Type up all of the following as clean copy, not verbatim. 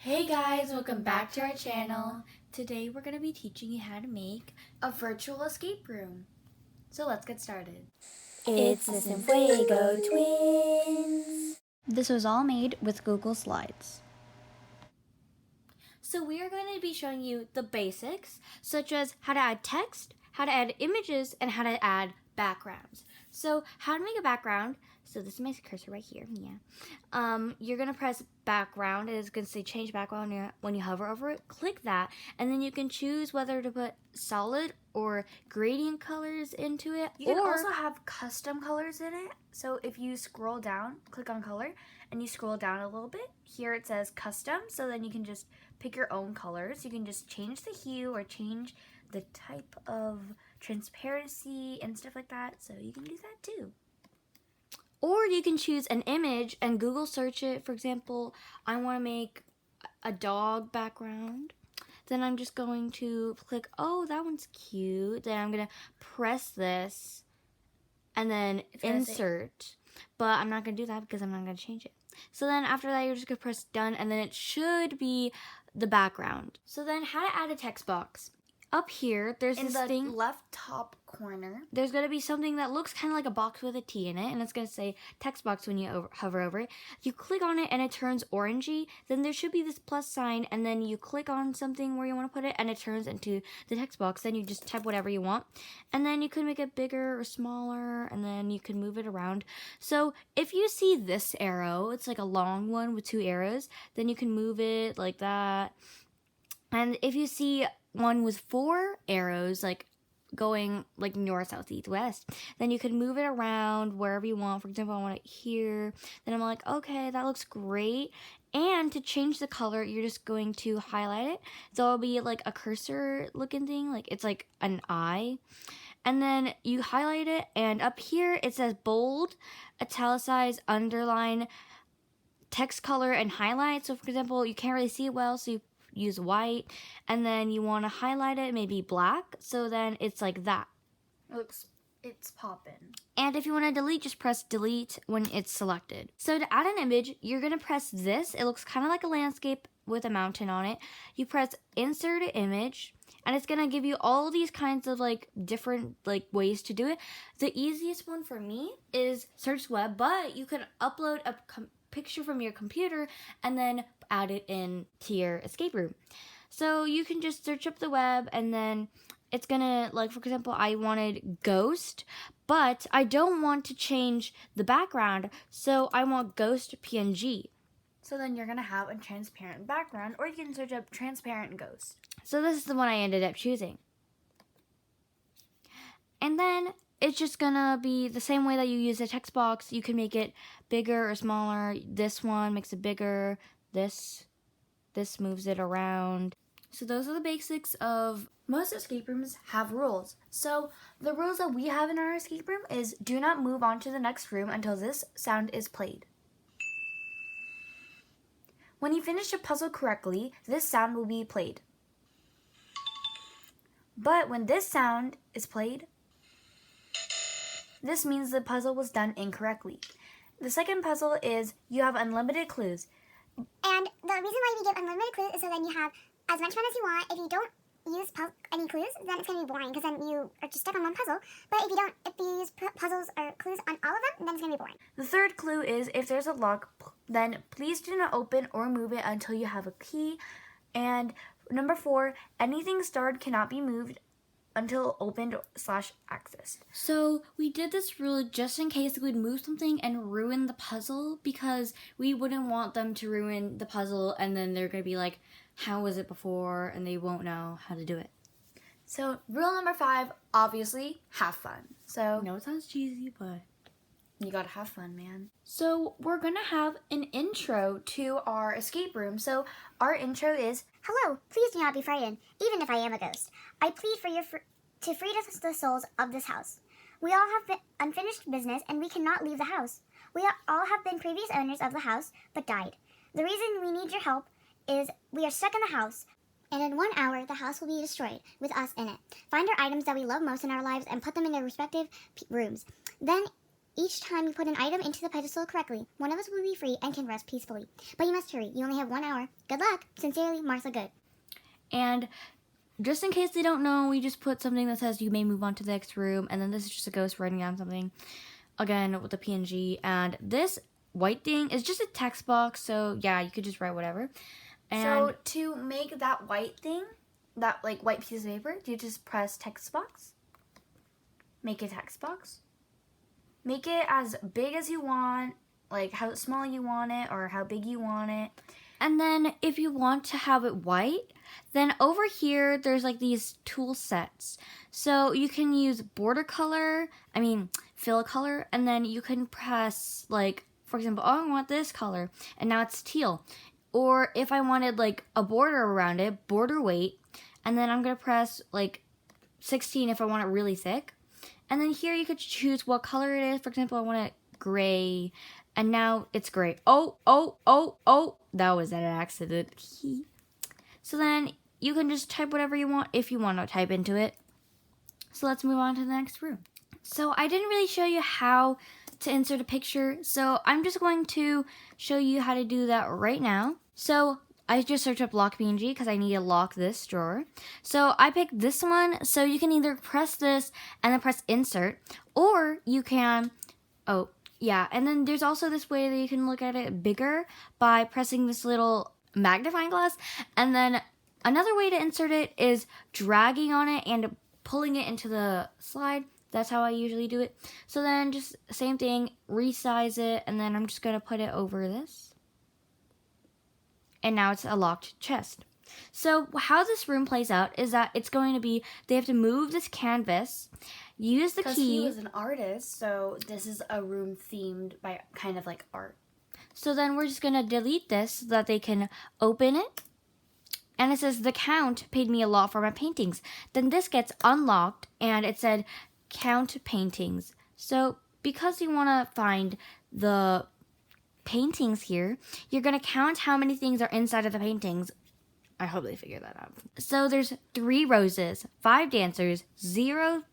Hey guys, welcome back to our channel. Today we're going to be teaching you how to make a virtual escape room. So let's get started. It's the Cienfuego twins. This was all made with Google Slides. So we are going to be showing you the basics, such as how to add text, how to add images, and how to add backgrounds. So how to make a background. So this is my cursor right here. Yeah. You're gonna press background. It's gonna say change background when you hover over it. Click that, and then you can choose whether to put solid or gradient colors into it. You can also have custom colors in it. So if you scroll down, click on color, and you scroll down a little bit, here it says custom. So then you can just pick your own colors. You can just change the hue or change the type of transparency and stuff like that. So you can do that too. Or you can choose an image and Google search it. For example, I want to make a dog background. Then I'm just going to click, oh, that one's cute. Then I'm going to press this and then insert. But I'm not going to do that because I'm not going to change it. So then after that, you're just going to press done, and then it should be the background. So then how to add a text box. Up here, there's in this the thing. left top corner, there's going to be something that looks kind of like a box with a T in it, and it's going to say text box when you hover over it. You click on it and it turns orangey. Then there should be this plus sign, and then you click on something where you want to put it and it turns into the text box. Then you just type whatever you want, and then you can make it bigger or smaller, and then you can move it around. So if you see this arrow, it's like a long one with two arrows, then you can move it like that. And if you see one with four arrows, like going like north, south, east, west, then you can move it around wherever you want. For example, I want it here. Then I'm like, okay, that looks great. And to change the color, you're just going to highlight it. So it'll be like a cursor looking thing, like it's like an eye. And then you highlight it, and up here it says bold, italicized, underline, text color, and highlight. So for example, you can't really see it well, so you use white, and then you want to highlight it maybe black, so then it's like that. it's popping. And if you want to delete, just press delete when it's selected. So to add an image, you're going to press this. It looks kind of like a landscape with a mountain on it. You press insert image, and it's going to give you all these kinds of like different like ways to do it. The easiest one for me is search web, but you can upload a picture from your computer and then add it in to your escape room. So you can just search up the web, and then it's gonna, like for example, I wanted ghost, but I don't want to change the background, so I want ghost PNG. So then you're gonna have a transparent background, or you can search up transparent ghost. So this is the one I ended up choosing. And then it's just gonna be the same way that you use a text box. You can make it bigger or smaller. This one makes it bigger. This moves it around. So those are the basics of... Most escape rooms have rules. So the rules that we have in our escape room is do not move on to the next room until this sound is played. When you finish a puzzle correctly, this sound will be played. But when this sound is played, this means the puzzle was done incorrectly. The second puzzle is you have unlimited clues. And the reason why we give unlimited clues is so then you have as much fun as you want. If you don't use any clues, then it's going to be boring because then you are just stuck on one puzzle. But if you use puzzles or clues on all of them, then it's going to be boring. The third clue is if there's a lock, then please do not open or move it until you have a key. And number 4, anything starred cannot be moved until opened/accessed. So we did this rule just in case we'd move something and ruin the puzzle, because we wouldn't want them to ruin the puzzle and then they're going to be like, how was it before? And they won't know how to do it. So rule number 5, obviously, have fun. So I know it sounds cheesy, but you gotta have fun, man. So we're going to have an intro to our escape room. So our intro is, hello, please do not be frightened, even if I am a ghost. I plead for you to free the souls of this house. We all have unfinished business, and we cannot leave the house. We all have been previous owners of the house, but died. The reason we need your help is we are stuck in the house, and in 1 hour, the house will be destroyed with us in it. Find our items that we love most in our lives and put them in their respective rooms. Then Each time you put an item into the pedestal correctly, one of us will be free and can rest peacefully. But you must hurry. You only have 1 hour. Good luck. Sincerely, Martha Good. And just in case they don't know, we just put something that says you may move on to the next room, and then this is just a ghost writing down something, again, with the PNG. And this white thing is just a text box, so yeah, you could just write whatever. And So to make that white thing, that like white piece of paper, you just press text box. Make a text box. Make it as big as you want, like how small you want it or how big you want it. And then if you want to have it white, then over here there's like these tool sets. So you can use border color, fill color, and then you can press like, for example, oh, I want this color, and now it's teal. Or if I wanted like a border around it, border weight, and then I'm gonna press like 16 if I want it really thick. And then here you could choose what color it is. For example, I want it gray, and now it's gray. Oh, that was an accident. So then you can just type whatever you want if you want to type into it. So let's move on to the next room. So I didn't really show you how to insert a picture, so I'm just going to show you how to do that right now. So I just searched up lock PNG because I need to lock this drawer. So I picked this one, so you can either press this and then press insert, or you can, and then there's also this way that you can look at it bigger by pressing this little magnifying glass. And then another way to insert it is dragging on it and pulling it into the slide. That's how I usually do it. So then just same thing, resize it, and then I'm just going to put it over this. And now it's a locked chest. So how this room plays out is that it's going to be, they have to move this canvas, use the Because key. he was an artist, so this is a room themed by kind of like art. So then we're just going to delete this so that they can open it. And it says, the Count paid me a lot for my paintings. Then this gets unlocked, and it said, Count paintings. So because you want to find the paintings here, you're going to count how many things are inside of the paintings. I hope they figure that out. So there's 3 roses, 5 dancers, 0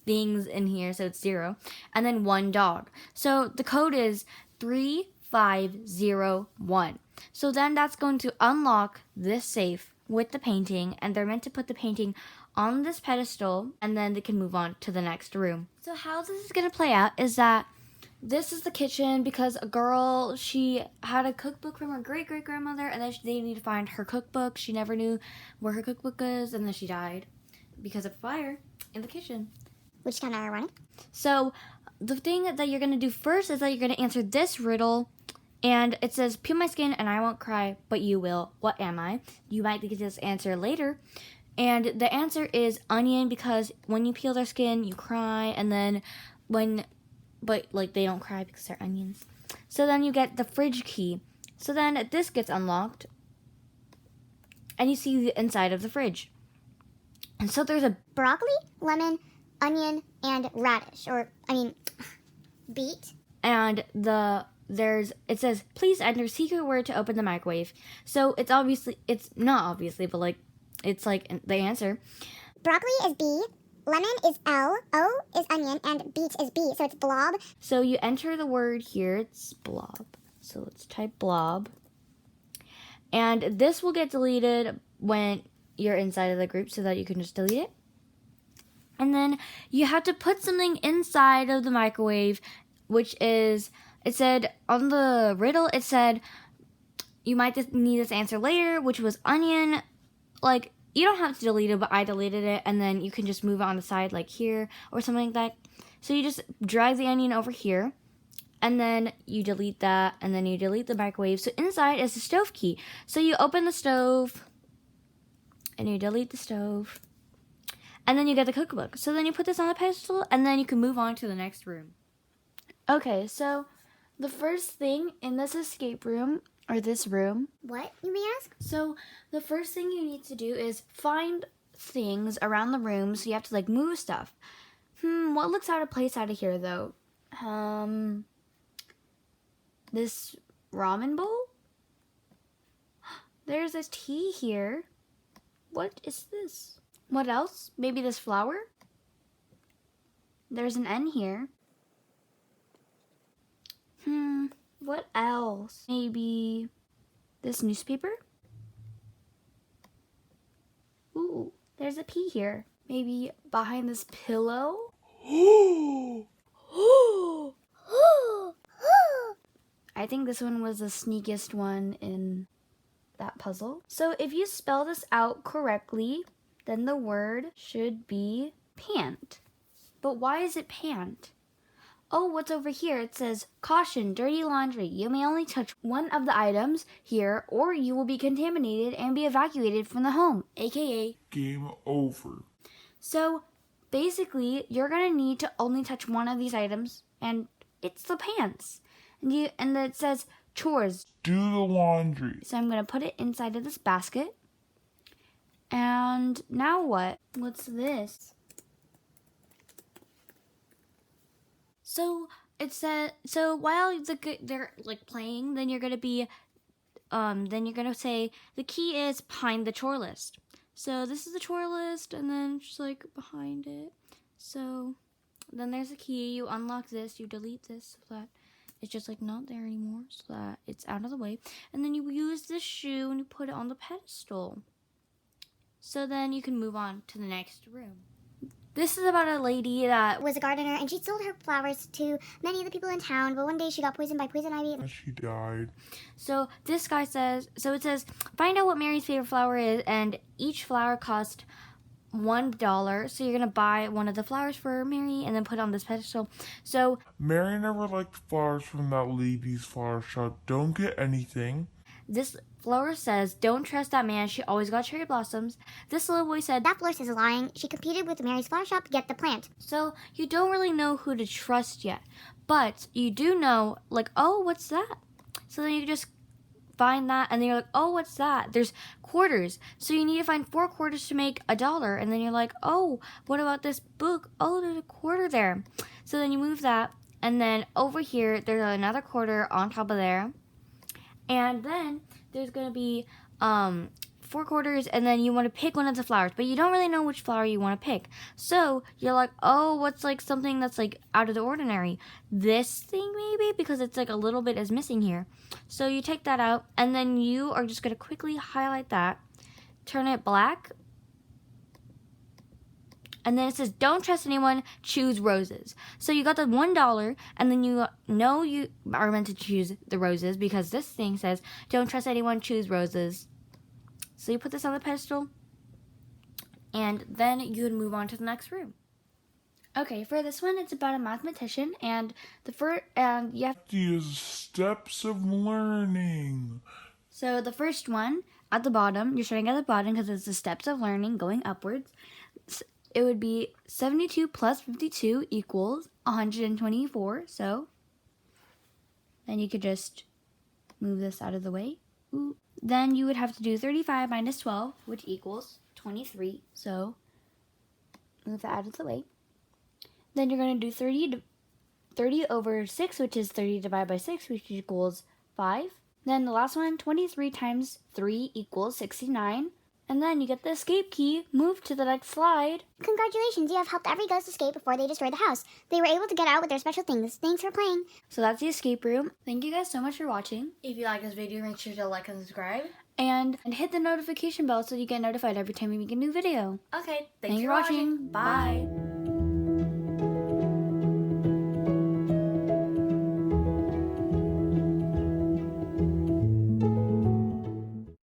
things in here, so it's 0, and then 1 dog. So the code is 3501. So then that's going to unlock this safe with the painting, and they're meant to put the painting on this pedestal, and then they can move on to the next room. So how this is going to play out is that this is the kitchen because a girl, she had a cookbook from her great-great-grandmother, and then they need to find her cookbook. She never knew where her cookbook is, and then she died because of a fire in the kitchen. Which is kind of ironic. So the thing that you're going to do first is that you're going to answer this riddle, and it says, peel my skin and I won't cry, but you will. What am I? You might get this answer later. And the answer is onion, because when you peel their skin, you cry, and then but they don't cry because they're onions. So then you get the fridge key. So then this gets unlocked, and you see the inside of the fridge. And so there's a Broccoli, lemon, onion, and radish. Beet. And it says, please enter secret word to open the microwave. So it's not obviously, but it's like the answer. Broccoli is B, lemon is L, O is onion, and beet is B, so it's blob. So you enter the word here, it's blob. So let's type blob. And this will get deleted when you're inside of the group, so that you can just delete it. And then you have to put something inside of the microwave, which is, it said on the riddle, it said you might need this answer later, which was onion. You don't have to delete it, but I deleted it, and then you can just move it on the side like here or something like that. So you just drag the onion over here, and then you delete that, and then you delete the microwave. So inside is the stove key. So you open the stove, and you delete the stove, and then you get the cookbook. So then you put this on the pedestal, and then you can move on to the next room. Okay, so the first thing in this escape room, or this room. What, you may ask? So the first thing you need to do is find things around the room, so you have to move stuff. What looks out of place out of here though? This ramen bowl? There's a tea here. What is this? What else? Maybe this flower? There's an N here. What else? Maybe this newspaper? Ooh, there's a P here. Maybe behind this pillow? I think this one was the sneakiest one in that puzzle. So if you spell this out correctly, then the word should be pant. But why is it pant? Oh, what's over here? It says, caution, dirty laundry. You may only touch one of the items here, or you will be contaminated and be evacuated from the home, aka game over. So basically, you're gonna need to only touch one of these items, and it's the pants. And it says chores. Do the laundry. So I'm gonna put it inside of this basket. And now what? What's this? So it says, so while they're like playing, then you're gonna say the key is behind the chore list. So this is the chore list, and then just like behind it. So then there's a key. You unlock this. You delete this so that it's just like not there anymore, so that it's out of the way. And then you use this shoe and you put it on the pedestal. So then you can move on to the next room. This is about a lady that Was a gardener, and she sold her flowers to many of the people in town, but one day she got poisoned by poison ivy. And she died. So this guy says, so it says, find out what Mary's favorite flower is, and each flower cost $1. So you're going to buy one of the flowers for Mary and then put it on this pedestal. So Mary never liked flowers from that lady's flower shop. Don't get anything. this flower says, don't trust that man. She always got cherry blossoms. This little boy said, That florist is lying. She competed with Mary's flower shop to get the plant. so you don't really know who to trust yet. But you do know, like, oh, what's that? So then you just find that, and then you're like, oh, what's that? There's quarters. So you need to find 4 quarters to make $1. And then you're like, oh, what about this book? Oh, there's a quarter there. So then you move that, and then over here, there's another quarter on top of there. And then there's going to be 4 quarters, and then you want to pick one of the flowers, but you don't really know which flower you want to pick. So you're like, oh, what's like something that's like out of the ordinary? This thing maybe, because it's like a little bit is missing here. So you take that out, and then you are just going to quickly highlight that, turn it black, and then it says, don't trust anyone, choose roses. So you got the $1, and then you know you are meant to choose the roses because this thing says, don't trust anyone, choose roses. So you put this on the pedestal, and then you can move on to the next room. Okay, for this one, it's about a mathematician, and you have. These steps of learning. So the first one at the bottom, you're starting at the bottom because it's the steps of learning going upwards. It would be 72 plus 52 equals 124. So then you could just move this out of the way. Ooh. Then you would have to do 35 minus 12, which equals 23. So move that out of the way. Then you're going to do 30 over 6, which is 30 divided by 6, which equals 5. Then the last one, 23 times 3 equals 69. And then you get the escape key. Move to the next slide. Congratulations, you have helped every ghost escape before they destroyed the house. They were able to get out with their special things. Thanks for playing. So that's the escape room. Thank you guys so much for watching. If you like this video, make sure to like and subscribe. And hit the notification bell so you get notified every time we make a new video. Okay, Thank you for watching. Bye.